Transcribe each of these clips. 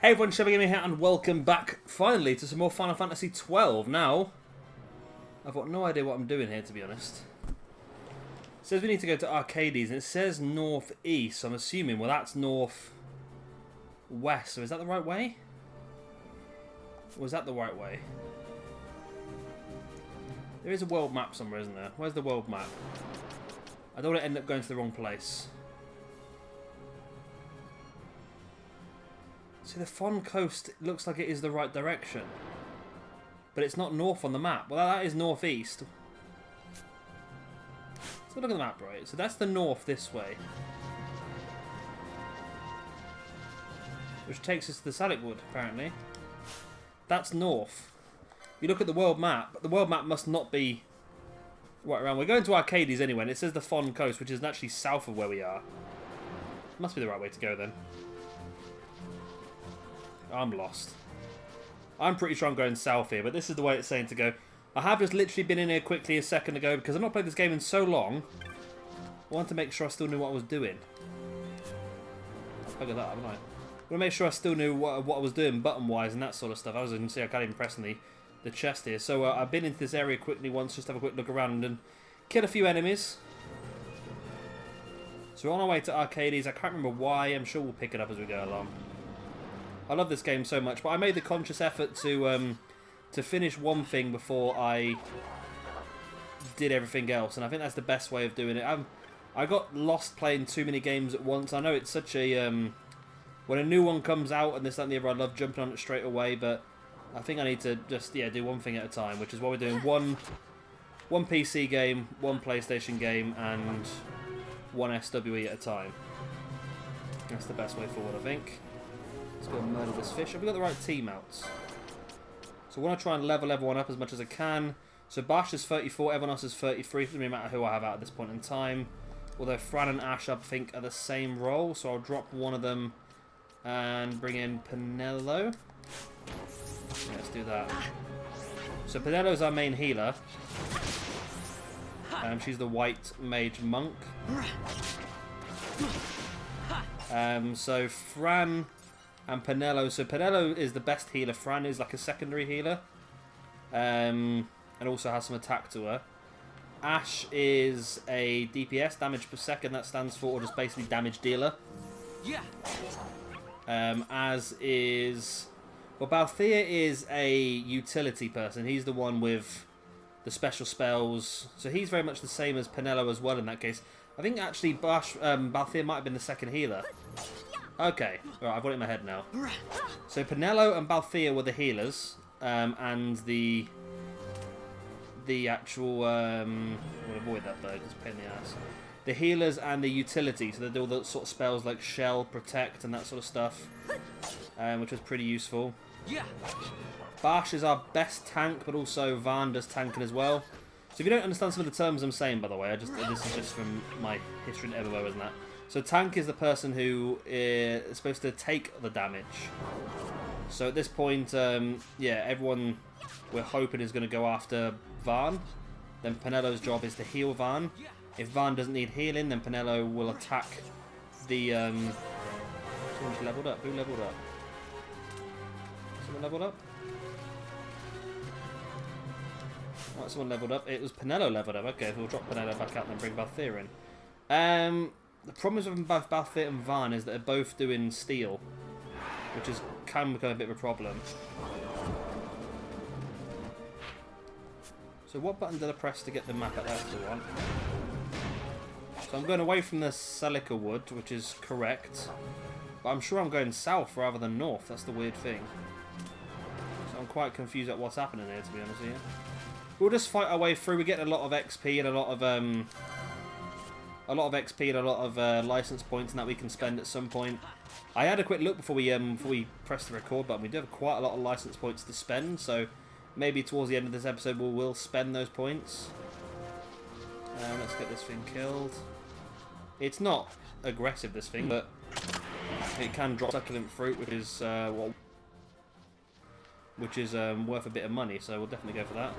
Hey everyone, Shabby Gaming here, and welcome back, finally, to some more Final Fantasy XII. Now, I've got no idea what I'm doing here, to be honest. It says we need to go to Archadian, and it says northeast, so I'm assuming, well, that's northwest, so is that the right way? Or is that the right way? There is a world map somewhere, isn't there? Where's the world map? I don't want to end up going to the wrong place. See, the Vaan coast looks like it is the right direction. But it's not north on the map. Well, that is northeast. So look at the map, right? So that's the north this way. Which takes us to the Zodiac Wood, apparently. That's north. You look at the world map, but the world map must not be right around. We're going to Archadian anyway, and it says the Vaan coast, which is actually south of where we are. Must be the right way to go then. I'm lost. I'm pretty sure I'm going south here, but this is the way it's saying to go. I have just literally been in here quickly a second ago because I've not played this game in so long. I wanted to make sure I still knew what I was doing. Look at that, haven't I? I want to make sure I still knew what I was doing button-wise and that sort of stuff. As you can see, I can't even press on the chest here. So I've been into this area quickly once, just have a quick look around and kill a few enemies. So we're on our way to Archadian. I can't remember why. I'm sure we'll pick it up as we go along. I love this game so much, but I made the conscious effort to finish one thing before I did everything else, and I think that's the best way of doing it. I got lost playing too many games at once. I know it's such a when a new one comes out and this, that, and the other, I love jumping on it straight away, but I think I need to just do one thing at a time, which is what we're doing. One PC game, one PlayStation game, and one SWE at a time. That's the best way forward, I think. Let's go and murder this fish. Have we got the right team out? So I want to try and level everyone up as much as I can. So Bash is 34, everyone else is 33. It doesn't really matter who I have out at this point in time. Although Fran and Ashe, I think, are the same role. So I'll drop one of them and bring in Penelo. Yeah, let's do that. So Penelo's our main healer. She's the white mage monk. So Fran and Penelo. So Penelo is the best healer. Fran is like a secondary healer. And also has some attack to her. Ashe is a DPS, damage per second. That stands for, or just basically damage dealer. Yeah. As is... Well, Balthier is a utility person. He's the one with the special spells. So he's very much the same as Penelo as well in that case. I think actually Balthier might have been the second healer. Okay, right, I've got it in my head now. So Penelo and Balthier were the healers, and the actual we'll avoid that though, because it's a pain in the ass. The healers and the utility, so they do all the sort of spells like shell, protect, and that sort of stuff, which was pretty useful. Bash is our best tank, but also Vaan does tanking as well. So if you don't understand some of the terms I'm saying, by the way, this is just from my history in MMO, isn't that? So tank is the person who is supposed to take the damage. So at this point, yeah, everyone we're hoping is going to go after Vaan. Then Penelo's job is to heal Vaan. If Vaan doesn't need healing, then Penelo will attack the... Someone just leveled up. Who leveled up? Someone leveled up? Right, someone leveled up. It was Penelo leveled up. Okay, so we'll drop Penelo back out and then bring Balthier in. The problem with both Balthier and Vaan is that they're both doing steel, which can become a bit of a problem. So what button did I press to get the map at that one? So I'm going away from the Zodiac Wood, which is correct. But I'm sure I'm going south rather than north. That's the weird thing. So I'm quite confused at what's happening here, to be honest with you. We'll just fight our way through. We're getting a lot of XP and a lot of license points and that we can spend at some point. I had a quick look before we pressed the record button. We do have quite a lot of license points to spend, so maybe towards the end of this episode we'll spend those points. Let's get this thing killed. It's not aggressive, this thing, but it can drop succulent fruit, which is worth a bit of money, so we'll definitely go for that.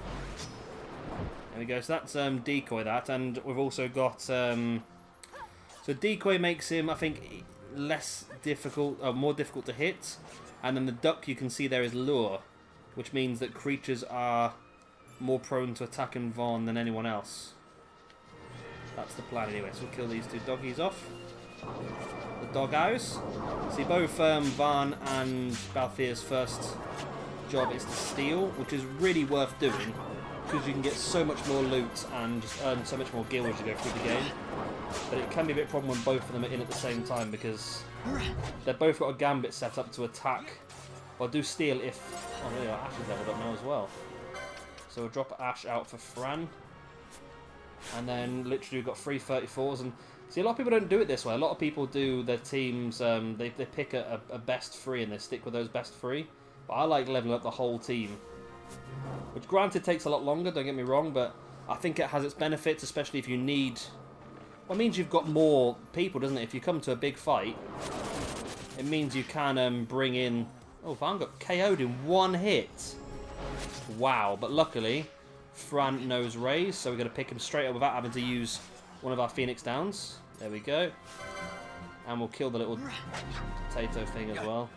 There we go, so that's decoy that, and we've also got so decoy makes him, I think, less difficult, more difficult to hit, And then the duck you can see there is lure, which means that creatures are more prone to attacking Vaan than anyone else. That's the plan anyway, so we'll kill these 2 doggies off. The doggos. See, both Vaan and Balthier's first job is to steal, which is really worth doing, because you can get so much more loot and just earn so much more gil as you go through the game. But it can be a bit of a problem when both of them are in at the same time, because they've both got a gambit set up to attack, or do steal if... Oh, there you are, Ashe is leveled up now as well. So we'll drop Ashe out for Fran. And then literally we've got 3 34s. And see, a lot of people don't do it this way. A lot of people do their teams, they pick a best 3 and they stick with those best 3. But I like leveling up the whole team. Which granted takes a lot longer, don't get me wrong, but I think it has its benefits, especially if you need... Well, it means you've got more people, doesn't it? If you come to a big fight, it means you can bring in... Oh, Vaan got KO'd in 1 hit. Wow, but luckily, Fran knows Raise, so we're going to pick him straight up without having to use one of our Phoenix Downs. There we go. And we'll kill the little potato thing as well.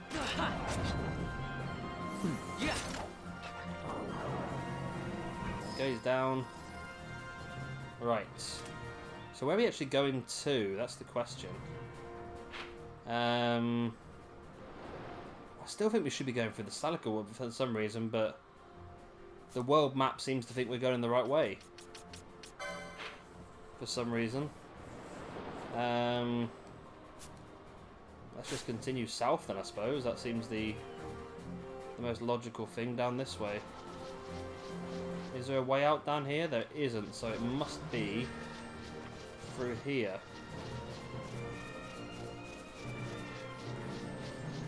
Goes down. Right. So where are we actually going to? That's the question. I still think we should be going through the Salica Wood for some reason, but the world map seems to think we're going the right way. For some reason. Let's just continue south then, I suppose. That seems the most logical thing, down this way. Is there a way out down here? There isn't, so it must be through here.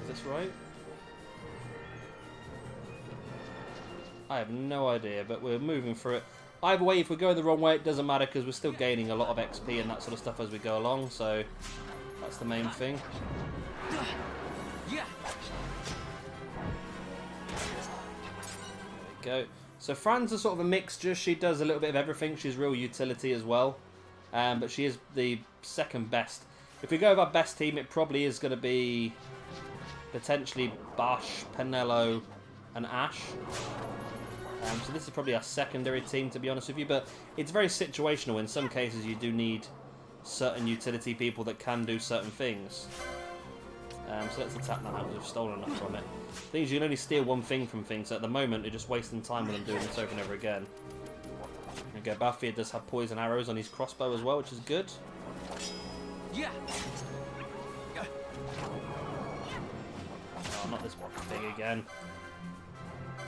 Is this right? I have no idea, but we're moving through it. Either way, if we're going the wrong way, it doesn't matter, because we're still gaining a lot of XP and that sort of stuff as we go along, so that's the main thing. There we go. So Fran's a sort of a mixture. She does a little bit of everything. She's real utility as well, but she is the second best. If we go with our best team, it probably is going to be potentially Bash, Penello, and Ashe. So this is probably our secondary team, to be honest with you, but it's very situational. In some cases, you do need certain utility people that can do certain things. So let's attack that out. We've stolen enough from it. The thing is, you can only steal one thing from things, so at the moment, you're just wasting time when I'm doing this over and over again. Okay, Balthier does have poison arrows on his crossbow as well, which is good. Oh, not this one thing again.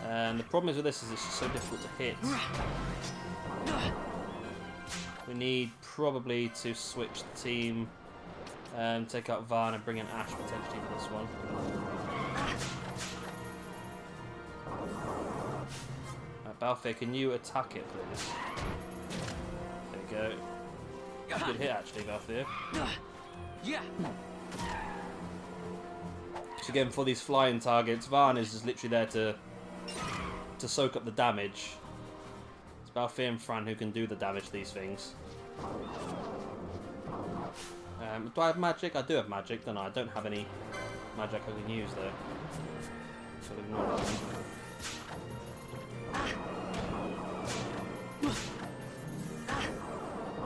And the problem is with this is it's just so difficult to hit. We need probably to switch the team, take out Vaan and bring in Ashe potentially for this one. Balthier, can you attack it, please? There you go. Good hit, actually, Balthier. So again, for these flying targets, Vaan is just literally there to soak up the damage. It's Balthier and Fran who can do the damage to these things. Do I have magic? I do have magic, don't I? I don't have any magic I can use, though. So I'll ignore that one.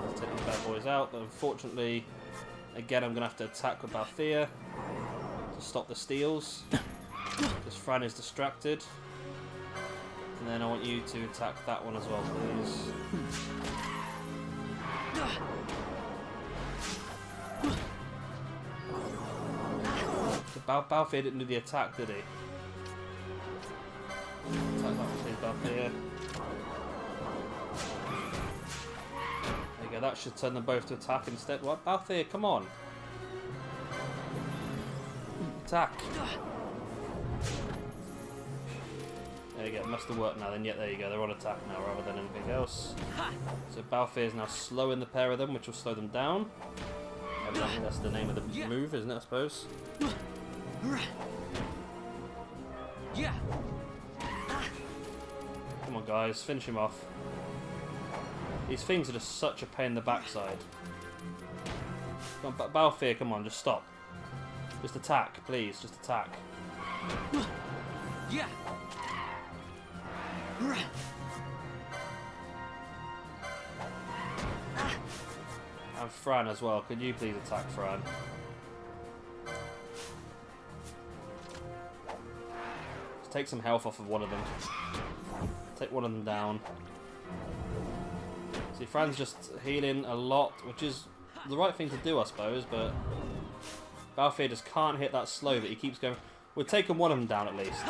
Let's take these bad boys out, but unfortunately, again, I'm going to have to attack with Balthier to stop the steals, because Fran is distracted. And then I want you to attack that one as well, please. Balthier didn't do the attack, did he? Attack that one, please, Balthier. There you go, that should turn them both to attack instead. What? Balthier, come on! Attack! There you go, it must have worked now then. Yeah, there you go, they're on attack now rather than anything else. So Balthier is now slowing the pair of them, which will slow them down. Evidently that's the name of the move, isn't it, I suppose? Come on guys, finish him off. These things are just such a pain in the backside. Come on, Balthier, come on, just stop. Just attack, please, just attack. Yeah. And Fran as well. Could you please attack Fran? Let's take some health off of one of them. Take one of them down. See, Fran's just healing a lot, which is the right thing to do, I suppose, but Balthier just can't hit that slow, but he keeps going. We've taken one of them down at least.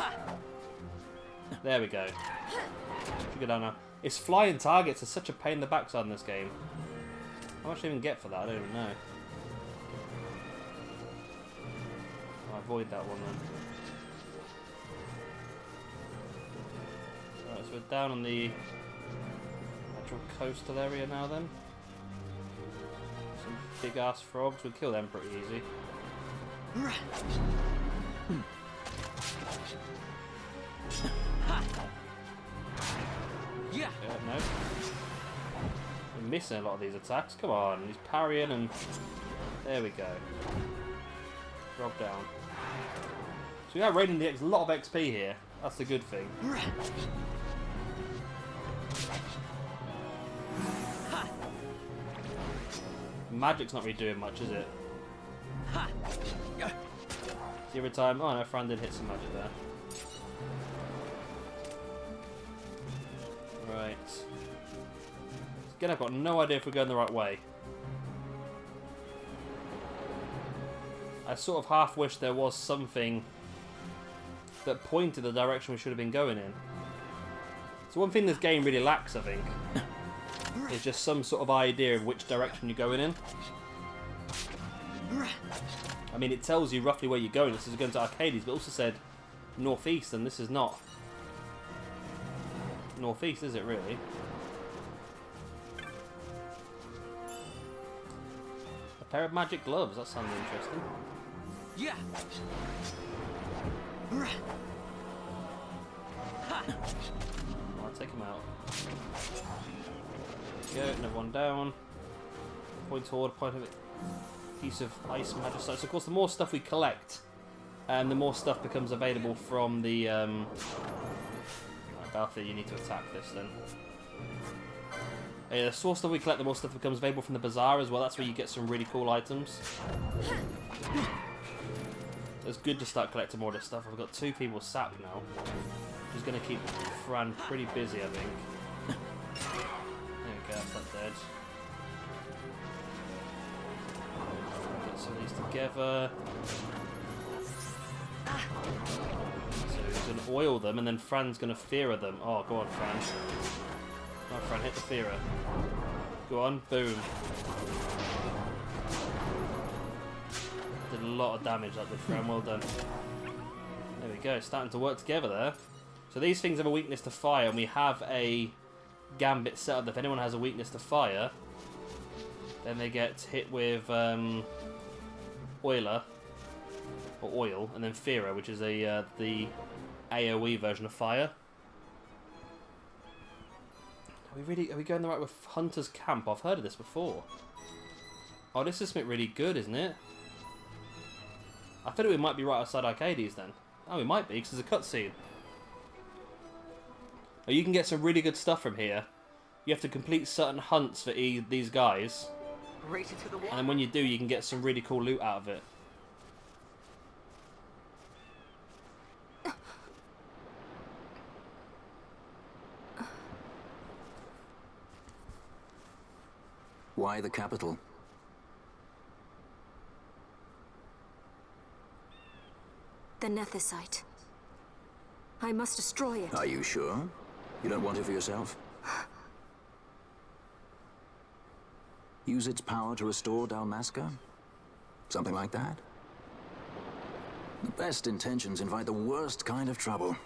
There we go. Should go down now. It's flying targets are such a pain in the backside in this game. How much do I even get for that? I don't even know. I'll avoid that one then. Alright, so we're down on the actual coastal area now then. Some big ass frogs. We'll kill them pretty easy. Yeah. No. We're missing a lot of these attacks. Come on, he's parrying and there we go. Drop down. So we are raiding the X. A lot of XP here. That's the good thing. Magic's not really doing much, is it? See every time. Oh no, Fran did hit some magic there. Right. Again, I've got no idea if we're going the right way. I sort of half wish there was something that pointed the direction we should have been going in. So one thing this game really lacks, I think, is just some sort of idea of which direction you're going in. I mean, it tells you roughly where you're going. This is going to Archadian, but also said northeast, and this is not northeast, is it really? A pair of magic gloves. That sounds interesting. Yeah. I'll take him out. There we go, another one down. Point toward, point of it. Piece of ice magic. So of course, the more stuff we collect, the more stuff becomes available from the. Right, Balthier, you need to attack this then. The more stuff we collect, the more stuff becomes available from the bazaar as well. That's where you get some really cool items. It's good to start collecting more of this stuff. I've got 2 people sapped now. Which is going to keep Fran pretty busy, I think. There we go, that's that dead. Get some of these together. So he's going to oil them, and then Fran's going to fear them. Oh, go on, Fran. Come on, Fran, hit the fearer. Go on, boom. Did a lot of damage that did, Fran. Well done. There we go, starting to work together there. So these things have a weakness to fire, and we have a gambit set up that if anyone has a weakness to fire, then they get hit with oiler, or oil, and then fearer, which is the AoE version of fire. Are we going the right with Hunter's Camp? I've heard of this before. Oh, this is something really good, isn't it? I thought we might be right outside Archadian then. Oh, we might be, because there's a cutscene. Oh, you can get some really good stuff from here. You have to complete certain hunts for these guys. And then when you do, you can get some really cool loot out of it. Why the capital? The Nethicite. I must destroy it. Are you sure? You don't want it for yourself? Use its power to restore Dalmasca? Something like that? The best intentions invite the worst kind of trouble.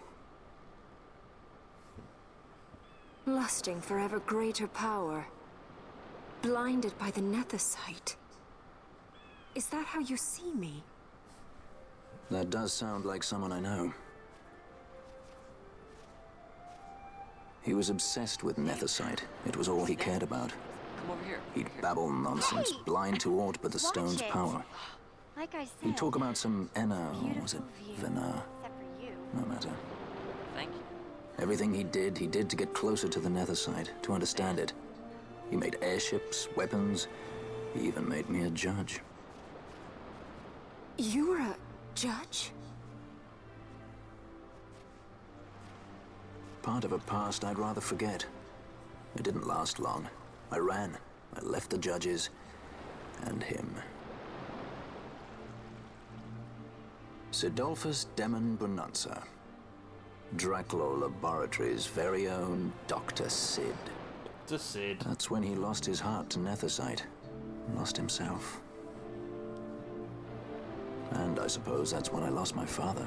Lusting for ever greater power. Blinded by the Nethicite. Is that how you see me? That does sound like someone I know. He was obsessed with Nethicite. It was all he cared about. Come over here. He'd babble nonsense, blind to aught but the stone's power. Like I said, He'd talk about some Enna, or was it Vena? no matter. Thank you. Everything he did to get closer to the nether side, to understand it. He made airships, weapons. He even made me a judge. You were a judge? Part of a past I'd rather forget. It didn't last long. I ran. I left the judges and him. Sidolphus Demon Bonanza. Draclo Laboratories' very own Dr. Sid. Dr. Sid. That's when he lost his heart to Nethersite. Lost himself. And I suppose that's when I lost my father.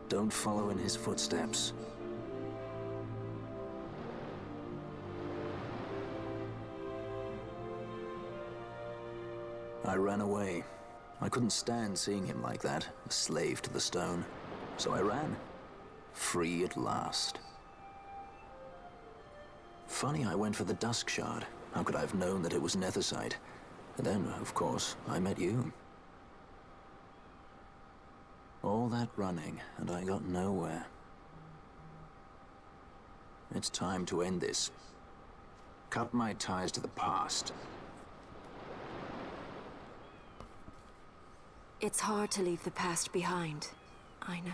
Don't follow in his footsteps. I ran away. I couldn't stand seeing him like that, a slave to the stone. So I ran. Free at last. Funny I went for the Dusk Shard. How could I have known that it was Nethersite? And then, of course, I met you. All that running, and I got nowhere. It's time to end this. Cut my ties to the past. It's hard to leave the past behind. I know.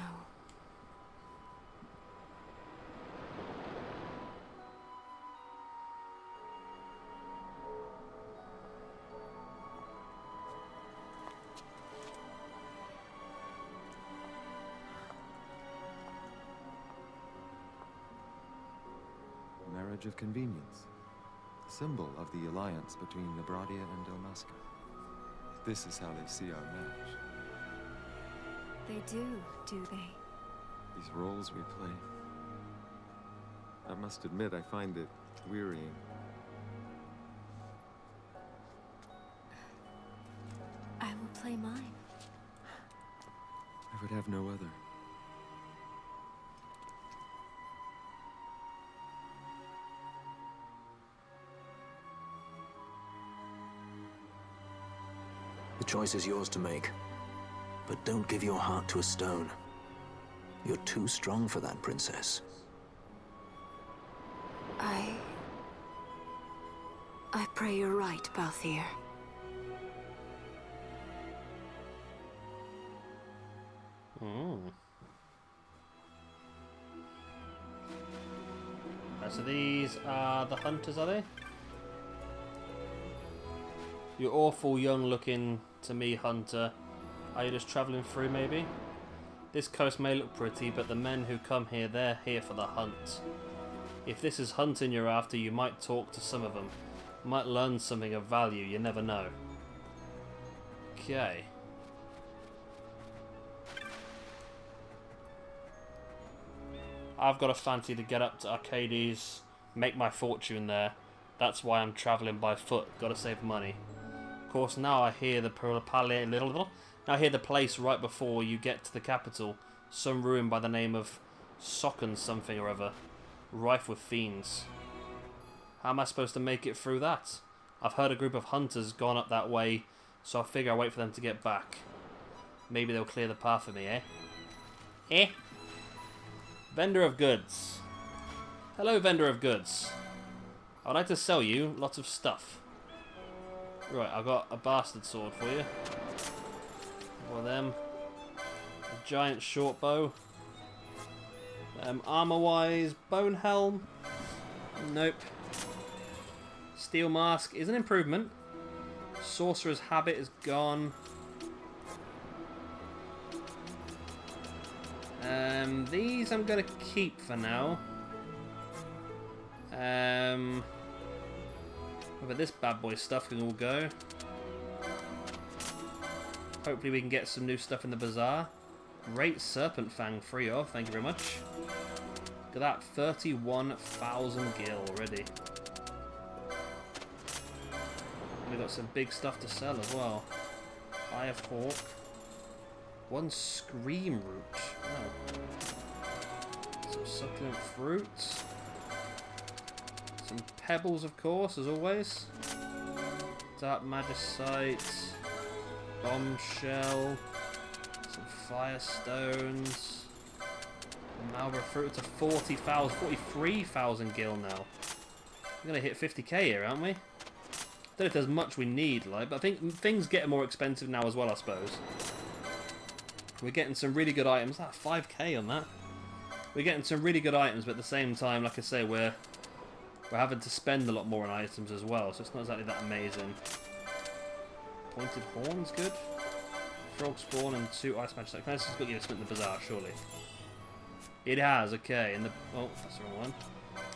Marriage of convenience. Symbol of the alliance between Archadia and Dalmasca. This is how they see our match. They do they? These roles we play. I must admit, I find it wearying. I will play mine. I would have no other. The choice is yours to make. But don't give your heart to a stone. You're too strong for that, princess. I pray you're right, Balthier. So these are the hunters, are they? You're awful young looking to me, hunter. Are you just travelling through, maybe? This coast may look pretty, but the men who come here, they're here for the hunt. If this is hunting you're after, you might talk to some of them. Might learn something of value, you never know. Okay. I've got a fancy to get up to Arcades, make my fortune there. That's why I'm travelling by foot. Gotta save money. Of course, now I hear the Now I hear the place right before you get to the capital. Some ruin by the name of Socken something or other. Rife with fiends. How am I supposed to make it through that? I've heard a group of hunters gone up that way, so I figure I'll wait for them to get back. Maybe they'll clear the path for me, eh? Eh? Vendor of goods. Hello, vendor of goods. I'd like to sell you lots of stuff. Right, I've got a bastard sword for you. One of them. A giant short bow. Armor-wise, bone helm. Nope. Steel mask is an improvement. Sorcerer's habit is gone. These I'm gonna keep for now. But this bad boy stuff can all go. Hopefully we can get some new stuff in the bazaar. Great Serpent Fang free of, thank you very much. Look at that, 31,000 gil already. We've got some big stuff to sell as well. Eye of Hawk. One Scream Root. Oh. Some succulent fruits. Some pebbles, of course, as always. Dark Magicite, Bombshell, some Firestones, Malboro Fruit to 40,000, 43,000 gil now. We're going to hit 50k here, aren't we? I don't know if there's much we need, like, but I think things get more expensive now as well, I suppose. We're getting some really good items. 5k on that. We're getting some really good items, but at the same time, like I say, we're having to spend a lot more on items as well, so it's not exactly that amazing. Pointed Horn's good. Frog Spawn and 2 Ice Magic. Can I just got you to split in the Bazaar, surely? It has, okay. Oh, that's the wrong one.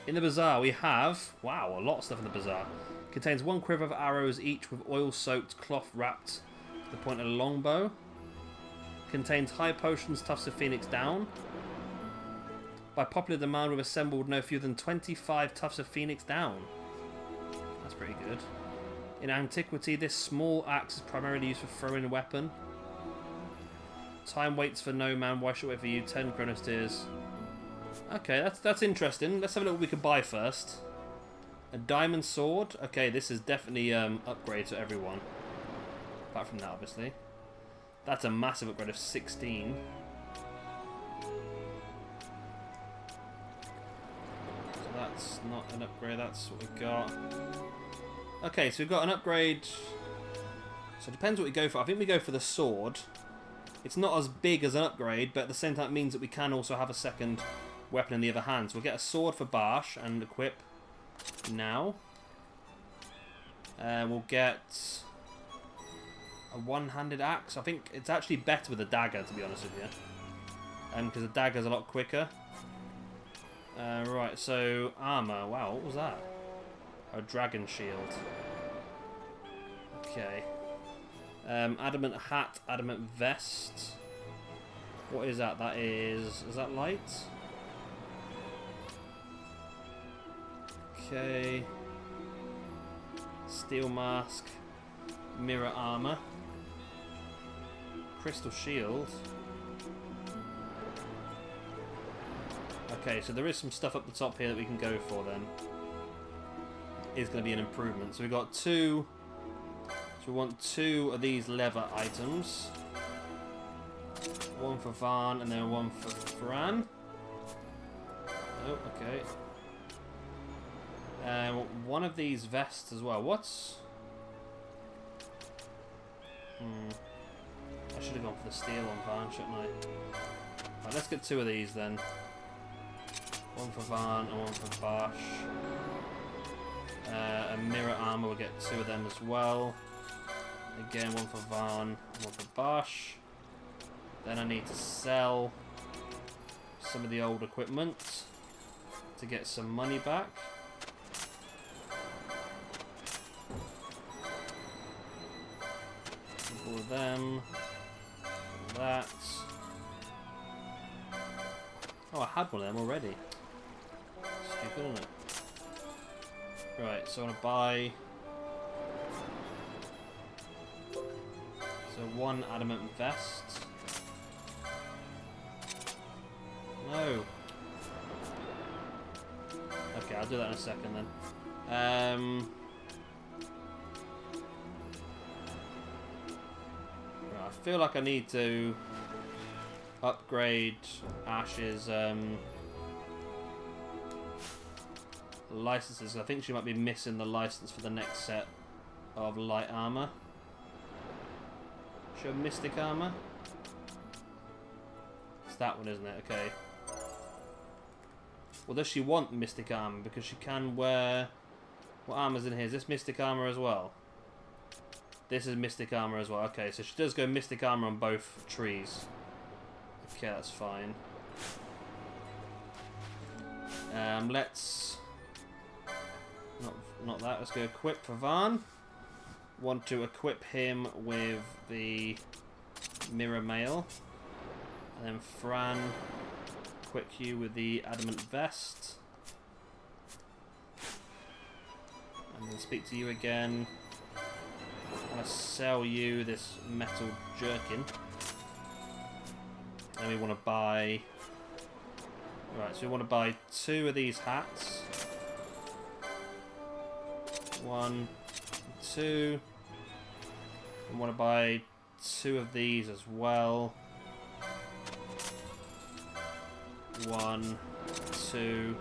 In the Bazaar, we have... Wow, a lot of stuff in the Bazaar. Contains 1 quiver of arrows, each with oil-soaked cloth wrapped to the point of a longbow. Contains high potions, Tufts of Phoenix down. By popular demand, we've assembled no fewer than 25 Tufts of Phoenix down. That's pretty good. In antiquity, this small axe is primarily used for throwing a weapon. Time waits for no man. Why should I wait for you? 10 chronosteers. Okay, that's interesting. Let's have a look what we can buy first. A diamond sword. Okay, this is definitely upgrade to everyone. Apart from that, obviously. That's a massive upgrade of 16. So that's not an upgrade. That's what we've got. Okay, so we've got an upgrade. So it depends what we go for. I think we go for the sword. It's not as big as an upgrade, but at the same time it means that we can also have a second weapon in the other hand. So we'll get a sword for Bash and equip now. We'll get a one-handed axe. I think it's actually better with a dagger, to be honest with you. Because the dagger's a lot quicker. Right, so armor. Wow, what was that? A dragon shield. Okay. Adamant hat, adamant vest. What is that? That is that light? Okay. Steel mask. Mirror armor. Crystal shield. Okay, so there is some stuff up the top here that we can go for then. Is going to be an improvement. So we've got 2. So we want 2 of these leather items. 1 for Vaan and then 1 for Fran. Oh, okay. 1 of these vests as well. What's... I should have gone for the steel on Vaan, shouldn't I? Right, let's get 2 of these then. 1 for Vaan and 1 for Bash. A mirror armor, we'll get 2 of them as well. Again, 1 for Vaan, 1 for Bash. Then I need to sell some of the old equipment to get some money back. All of them. That. Oh, I had one of them already. Stupid, isn't it? Right, so I want to buy... So 1 adamant vest. No. Okay, I'll do that in a second then. Right, I feel like I need to upgrade Ashe's licenses. I think she might be missing the license for the next set of light armor. Show mystic armor. It's that one, isn't it? Okay. Well, does she want mystic armor? Because she can wear... What armor's in here? Is this mystic armor as well? This is mystic armor as well. Okay, so she does go mystic armor on both trees. Okay, that's fine. Let's... Not that. Let's go equip for Vaan. Want to equip him with the mirror mail. And then Fran, equip you with the adamant vest. And then speak to you again. I'm going to sell you this metal jerkin. And we want to buy... Right, so we want to buy 2 of these hats. 1, 2. I want to buy 2 of these as well. 1, 2.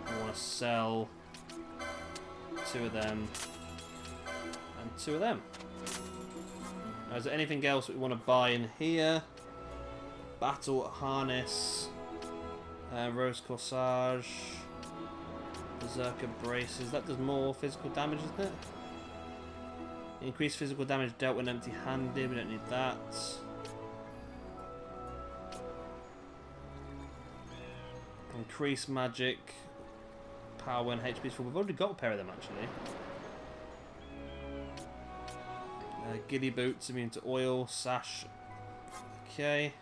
I want to sell 2 of them and 2 of them. Now, is there anything else we want to buy in here? Battle harness, rose corsage, berserker braces. That does more physical damage, isn't it? Increased physical damage dealt when empty-handed. We don't need that. Increased magic power when HP is full. We've already got a pair of them actually. Giddy boots, immune to oil, sash. Okay.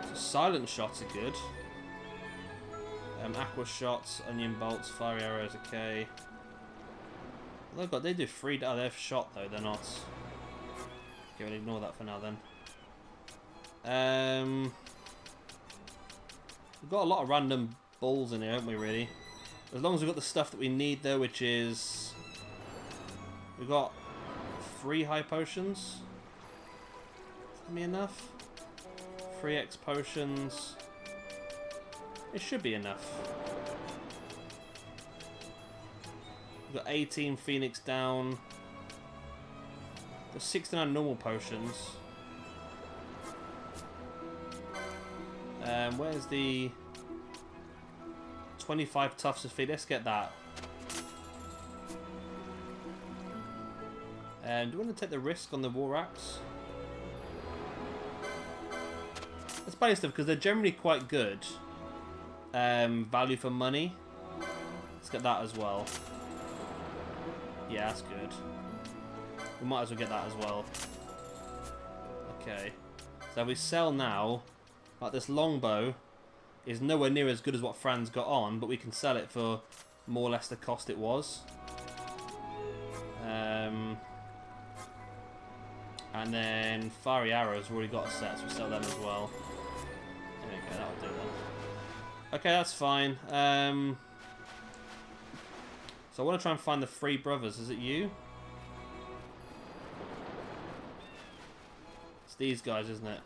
So silent shots are good. Aqua shots, onion bolts, fiery arrows. Okay. Oh god, they do 3. Oh, they're shot though. They're not. Okay, we'll ignore that for now then. We've got a lot of random balls in here, haven't we, really? As long as we've got the stuff that we need, though, which is... We've got 3 high potions. Is that me enough? 3x potions. It should be enough. We've got 18 Phoenix down. Got 69 normal potions. Where's the 25 Tufts of Feed? Let's get that. Do you want to take the risk on the War Axe? Let's buy stuff because they're generally quite good. Value for money. Let's get that as well. Yeah, that's good. We might as well get that as well. Okay. So if we sell now, like this longbow is nowhere near as good as what Fran's got on, but we can sell it for more or less the cost it was. And then fiery arrows, we've already got a set, so we sell them as well. Okay, that'll do that. Okay, that's fine. So I want to try and find the 3 brothers. Is it you? It's these guys, isn't it?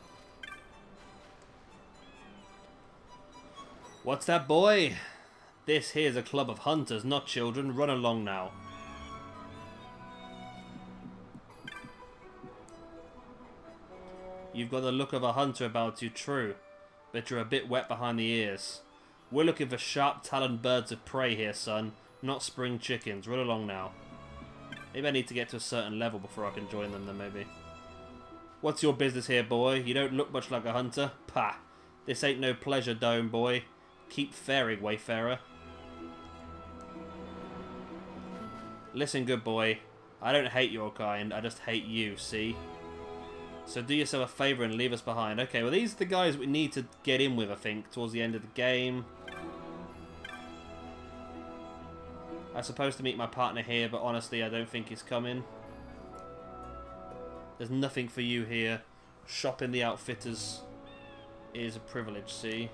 What's that, boy? This here's a club of hunters, not children. Run along now. You've got the look of a hunter about you, true. But you're a bit wet behind the ears. We're looking for sharp-taloned birds of prey here, son. Not spring chickens. Run along now. Maybe I need to get to a certain level before I can join them then, maybe. What's your business here, boy? You don't look much like a hunter. Pah. This ain't no pleasure dome, boy. Keep faring, wayfarer. Listen, good boy. I don't hate your kind. I just hate you, see? So do yourself a favour and leave us behind. Okay, well these are the guys we need to get in with, I think, towards the end of the game. I'm supposed to meet my partner here, but honestly I don't think he's coming. There's nothing for you here. Shopping the outfitters is a privilege, see?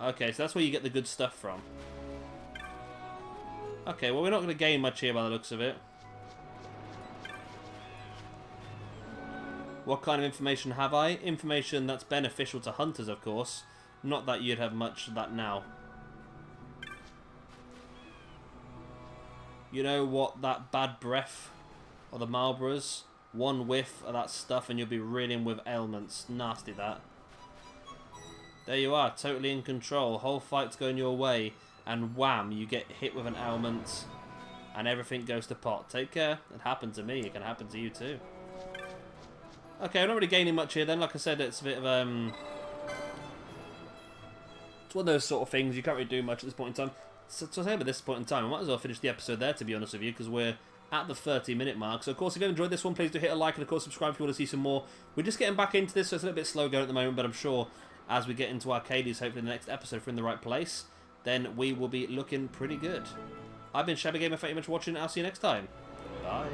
Okay, so that's where you get the good stuff from. Okay, well we're not going to gain much here by the looks of it. What kind of information have I? Information that's beneficial to hunters, of course. Not that you'd have much of that now. You know what? That bad breath or the Marlboros? One whiff of that stuff and you'll be reeling with ailments. Nasty, that. There you are, totally in control. Whole fight's going your way. And wham, you get hit with an ailment. And everything goes to pot. Take care. It happened to me. It can happen to you too. Okay, we're not really gaining much here then. Like I said, it's a bit of it's one of those sort of things. You can't really do much at this point in time. So to say at this point in time, I might as well finish the episode there, to be honest with you, because we're at the 30-minute mark. So of course, if you enjoyed this one, please do hit a like and of course subscribe if you want to see some more. We're just getting back into this, so it's a little bit slow going at the moment, but I'm sure as we get into Archadius, hopefully in the next episode, if we're in the right place, then we will be looking pretty good. I've been Shabby Gamer, thank you much for watching, and I'll see you next time. Bye.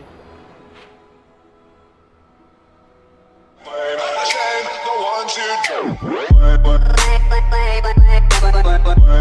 The ones who do.